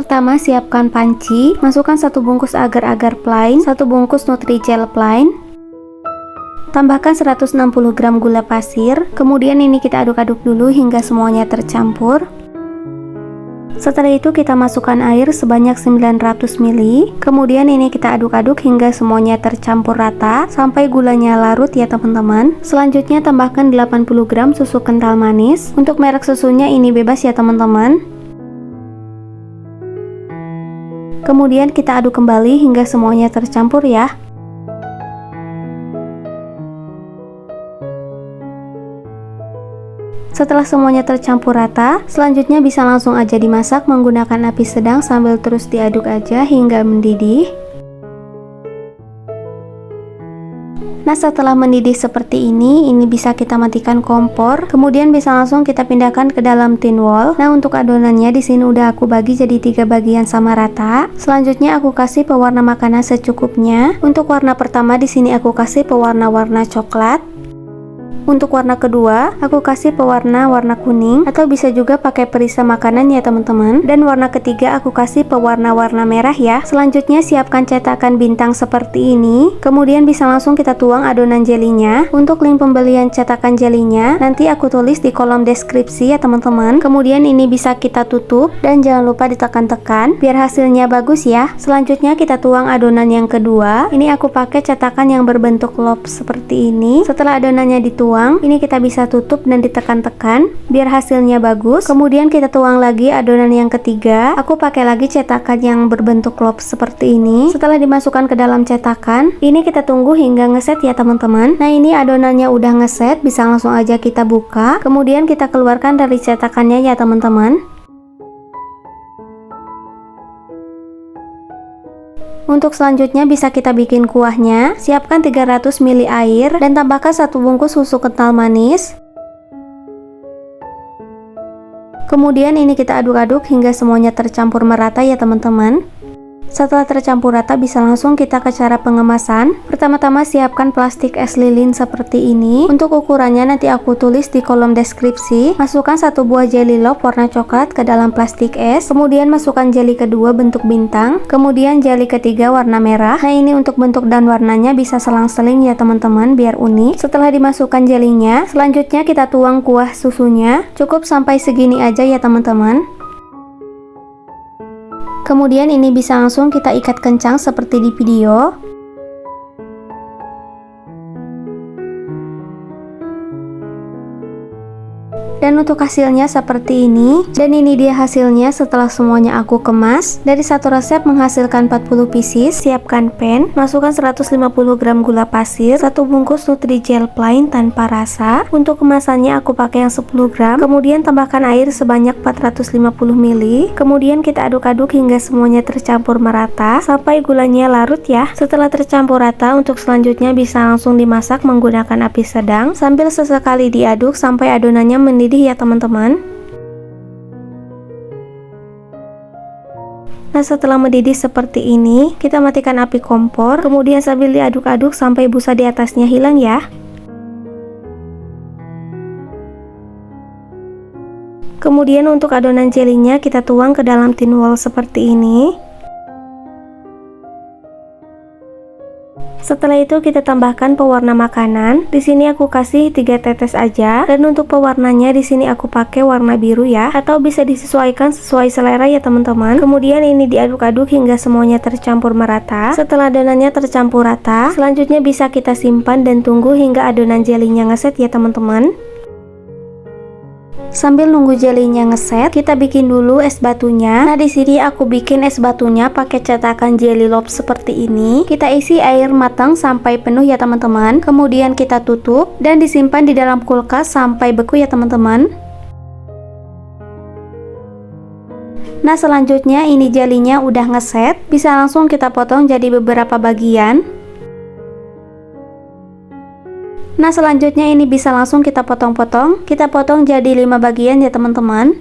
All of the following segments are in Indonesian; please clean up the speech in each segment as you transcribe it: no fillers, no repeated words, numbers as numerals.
Pertama, siapkan panci, masukkan 1 bungkus agar-agar plain, 1 bungkus Nutrijel plain, tambahkan 160 gram gula pasir, kemudian ini kita aduk-aduk dulu hingga semuanya tercampur. Setelah itu kita masukkan air sebanyak 900 ml, kemudian ini kita aduk-aduk hingga semuanya tercampur rata sampai gulanya larut ya teman-teman. Selanjutnya tambahkan 80 gram susu kental manis, untuk merek susunya ini bebas ya teman-teman. Kemudian kita aduk kembali hingga semuanya tercampur ya. Setelah semuanya tercampur rata, selanjutnya bisa langsung aja dimasak menggunakan api sedang sambil terus diaduk aja hingga mendidih. Nah, setelah mendidih seperti ini bisa kita matikan kompor, kemudian bisa langsung kita pindahkan ke dalam tin wall. Nah, untuk adonannya di sini udah aku bagi jadi 3 bagian sama rata. Selanjutnya aku kasih pewarna makanan secukupnya. Untuk warna pertama di sini aku kasih pewarna-warna coklat. Untuk warna kedua, aku kasih pewarna warna kuning atau bisa juga pakai perisa makanan ya teman-teman. Dan warna ketiga aku kasih pewarna warna merah ya. Selanjutnya siapkan cetakan bintang seperti ini. Kemudian bisa langsung kita tuang adonan jelinya. Untuk link pembelian cetakan jelinya nanti aku tulis di kolom deskripsi ya teman-teman. Kemudian ini bisa kita tutup dan jangan lupa ditekan-tekan biar hasilnya bagus ya. Selanjutnya kita tuang adonan yang kedua. Ini aku pakai cetakan yang berbentuk loaf seperti ini. Setelah adonannya dituang, ini kita bisa tutup dan ditekan-tekan biar hasilnya bagus. Kemudian kita tuang lagi adonan yang ketiga. Aku pakai lagi cetakan yang berbentuk loaf seperti ini. Setelah dimasukkan ke dalam cetakan, ini kita tunggu hingga ngeset ya teman-teman. Nah, ini adonannya udah ngeset, bisa langsung aja kita buka. Kemudian kita keluarkan dari cetakannya ya teman-teman. Untuk selanjutnya bisa kita bikin kuahnya. Siapkan 300 ml air dan tambahkan 1 bungkus susu kental manis. Kemudian ini kita aduk-aduk hingga semuanya tercampur merata ya teman-teman. Setelah tercampur rata bisa langsung kita ke cara pengemasan. Pertama-tama siapkan plastik es lilin seperti ini. Untuk ukurannya nanti aku tulis di kolom deskripsi. Masukkan 1 buah jelly loaf warna coklat ke dalam plastik es. Kemudian masukkan jelly kedua bentuk bintang. Kemudian jelly ketiga warna merah. Nah, ini untuk bentuk dan warnanya bisa selang-seling ya teman-teman biar unik. Setelah dimasukkan jelinya, selanjutnya kita tuang kuah susunya. Cukup sampai segini aja ya teman-teman. Kemudian ini bisa langsung kita ikat kencang seperti di video. Dan untuk hasilnya seperti ini. Dan ini dia hasilnya setelah semuanya aku kemas. Dari satu resep menghasilkan 40 pieces. Siapkan pan, masukkan 150 gram gula pasir, 1 bungkus Nutrijel plain tanpa rasa. Untuk kemasannya aku pakai yang 10 gram. Kemudian tambahkan air sebanyak 450 ml. Kemudian kita aduk-aduk hingga semuanya tercampur merata sampai gulanya larut ya. Setelah tercampur rata, untuk selanjutnya bisa langsung dimasak menggunakan api sedang sambil sesekali diaduk sampai adonannya mendidih ya teman-teman. Nah, setelah mendidih seperti ini, kita matikan api kompor, kemudian sambil diaduk-aduk sampai busa di atasnya hilang ya. Kemudian untuk adonan jelinya kita tuang ke dalam tin wall seperti ini. Setelah itu kita tambahkan pewarna makanan. Di sini aku kasih 3 tetes aja. Dan untuk pewarnanya di sini aku pakai warna biru ya, atau bisa disesuaikan sesuai selera ya teman-teman. Kemudian ini diaduk-aduk hingga semuanya tercampur merata. Setelah adonannya tercampur rata, selanjutnya bisa kita simpan dan tunggu hingga adonan jelinya ngeset ya teman-teman. Sambil nunggu jelinya ngeset, kita bikin dulu es batunya. Nah, di sini aku bikin es batunya pakai cetakan jelly loaf seperti ini. Kita isi air matang sampai penuh ya teman-teman. Kemudian kita tutup dan disimpan di dalam kulkas sampai beku ya teman-teman. Nah, selanjutnya ini jelinya udah ngeset. Bisa langsung kita potong jadi beberapa bagian. Nah, selanjutnya ini bisa langsung kita potong-potong. Kita potong jadi 5 bagian ya teman-teman.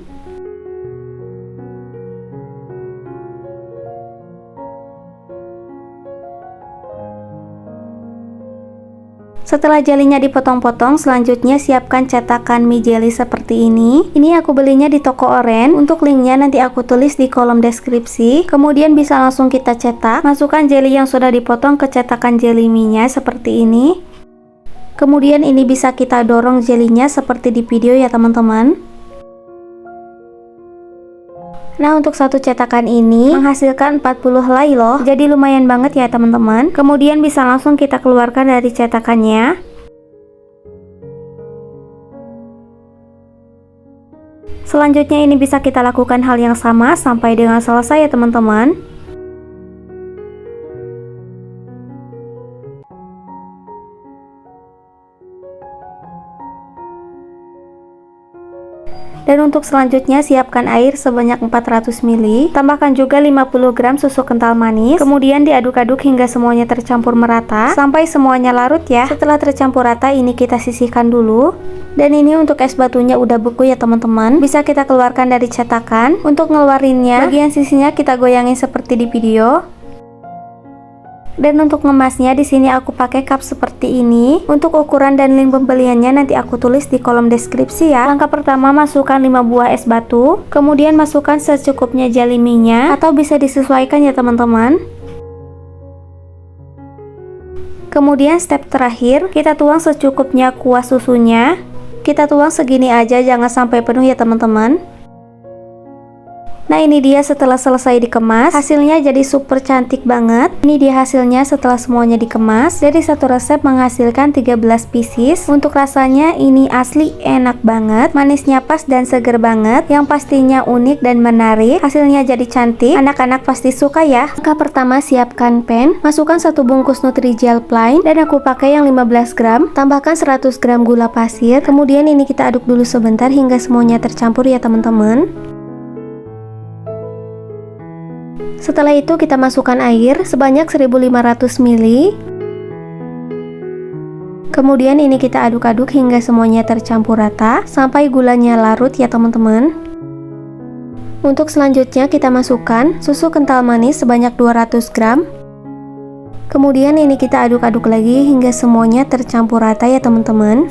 Setelah jelinya dipotong-potong, selanjutnya siapkan cetakan mie jelly seperti ini. Ini aku belinya di toko oren. Untuk linknya nanti aku tulis di kolom deskripsi. Kemudian bisa langsung kita cetak. Masukkan jelly yang sudah dipotong ke cetakan jelly mie-nya seperti ini. Kemudian ini bisa kita dorong jelinya seperti di video ya teman-teman. Nah, untuk satu cetakan ini menghasilkan 40 helai loh. Jadi lumayan banget ya teman-teman. Kemudian bisa langsung kita keluarkan dari cetakannya. Selanjutnya ini bisa kita lakukan hal yang sama sampai dengan selesai ya teman-teman. Dan untuk selanjutnya siapkan air sebanyak 400 ml, tambahkan juga 50 gram susu kental manis, kemudian diaduk-aduk hingga semuanya tercampur merata, sampai semuanya larut ya. Setelah tercampur rata ini kita sisihkan dulu. Dan ini untuk es batunya udah beku ya teman-teman, bisa kita keluarkan dari cetakan. Untuk ngeluarinnya, bagian sisinya kita goyangin seperti di video. Dan untuk ngemasnya di sini aku pakai cup seperti ini. Untuk ukuran dan link pembeliannya nanti aku tulis di kolom deskripsi ya. Langkah pertama, masukkan 5 buah es batu. Kemudian masukkan secukupnya jelly mie-nya, atau bisa disesuaikan ya teman-teman. Kemudian step terakhir, kita tuang secukupnya kuah susunya. Kita tuang segini aja, jangan sampai penuh ya teman-teman. Nah, ini dia setelah selesai dikemas, hasilnya jadi super cantik banget. Ini dia hasilnya setelah semuanya dikemas. Dari satu resep menghasilkan 13 pieces. Untuk rasanya ini asli enak banget, manisnya pas dan seger banget, yang pastinya unik dan menarik. Hasilnya jadi cantik, anak-anak pasti suka ya. Langkah pertama, siapkan pan, masukkan 1 bungkus Nutrijel plain, dan aku pakai yang 15 gram. Tambahkan 100 gram gula pasir. Kemudian ini kita aduk dulu sebentar hingga semuanya tercampur ya teman-teman. Setelah itu kita masukkan air sebanyak 1500 ml. Kemudian ini kita aduk-aduk hingga semuanya tercampur rata sampai gulanya larut ya teman-teman. Untuk selanjutnya kita masukkan susu kental manis sebanyak 200 gram. Kemudian ini kita aduk-aduk lagi hingga semuanya tercampur rata ya teman-teman.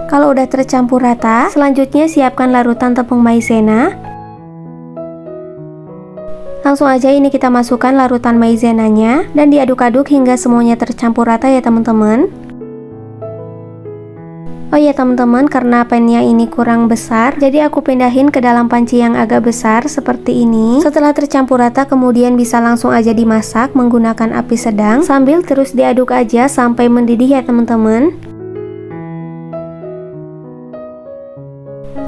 Kalau udah tercampur rata, selanjutnya siapkan larutan tepung maizena. Langsung aja ini kita masukkan larutan maizenanya dan diaduk-aduk hingga semuanya tercampur rata ya teman-teman. Oh ya teman-teman, karena pannya ini kurang besar, jadi aku pindahin ke dalam panci yang agak besar seperti ini. Setelah tercampur rata, kemudian bisa langsung aja dimasak menggunakan api sedang sambil terus diaduk aja sampai mendidih ya teman-teman.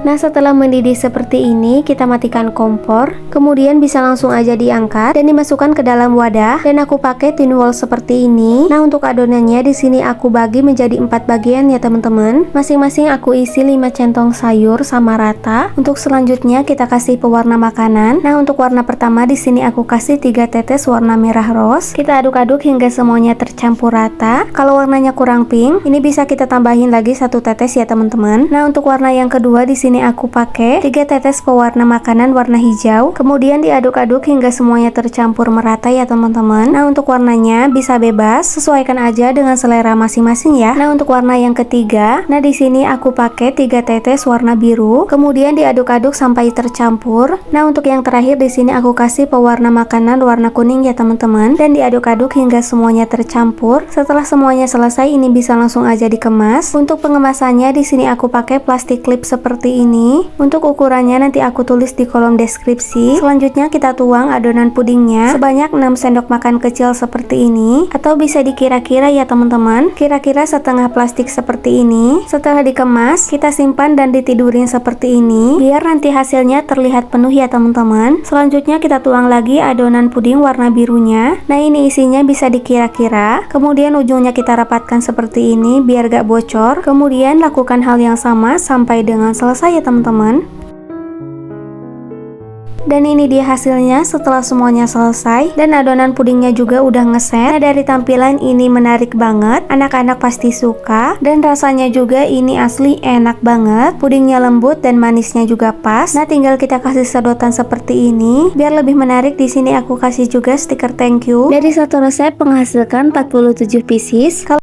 Nah, setelah mendidih seperti ini, kita matikan kompor. Kemudian bisa langsung aja diangkat dan dimasukkan ke dalam wadah. Dan aku pakai tin wall seperti ini. Nah, untuk adonannya di sini aku bagi menjadi 4 bagian ya teman-teman. Masing-masing aku isi 5 centong sayur sama rata. Untuk selanjutnya kita kasih pewarna makanan. Nah, untuk warna pertama di sini aku kasih 3 tetes warna merah rose. Kita aduk-aduk hingga semuanya tercampur rata. Kalau warnanya kurang pink, ini bisa kita tambahin lagi 1 tetes ya teman-teman. Nah, untuk warna yang kedua di sini aku pakai 3 tetes pewarna makanan warna hijau. Kemudian diaduk-aduk hingga semuanya tercampur merata ya teman-teman. Nah, untuk warnanya bisa bebas, sesuaikan aja dengan selera masing-masing ya. Nah, untuk warna yang ketiga, nah di sini aku pakai 3 tetes warna biru. Kemudian diaduk-aduk sampai tercampur. Nah, untuk yang terakhir di sini aku kasih pewarna makanan warna kuning ya teman-teman, dan diaduk-aduk hingga semuanya tercampur. Setelah semuanya selesai, ini bisa langsung aja dikemas. Untuk pengemasannya di sini aku pakai plastik klip seperti ini. Untuk ukurannya nanti aku tulis di kolom deskripsi. Selanjutnya kita tuang adonan pudingnya sebanyak 6 sendok makan kecil seperti ini, atau bisa dikira-kira ya teman-teman, kira-kira setengah plastik seperti ini. Setelah dikemas, kita simpan dan ditidurin seperti ini biar nanti hasilnya terlihat penuh ya teman-teman. Selanjutnya kita tuang lagi adonan puding warna birunya. Nah, ini isinya bisa dikira-kira. Kemudian ujungnya kita rapatkan seperti ini biar gak bocor. Kemudian lakukan hal yang sama sampai dengan selesai ya teman-teman. Dan ini dia hasilnya setelah semuanya selesai dan adonan pudingnya juga udah ngeset. Nah, dari tampilan ini menarik banget, anak-anak pasti suka dan rasanya juga ini asli enak banget. Pudingnya lembut dan manisnya juga pas. Nah, tinggal kita kasih sedotan seperti ini. Biar lebih menarik, di sini aku kasih juga stiker thank you. Dari satu resep menghasilkan 47 pieces. Kalau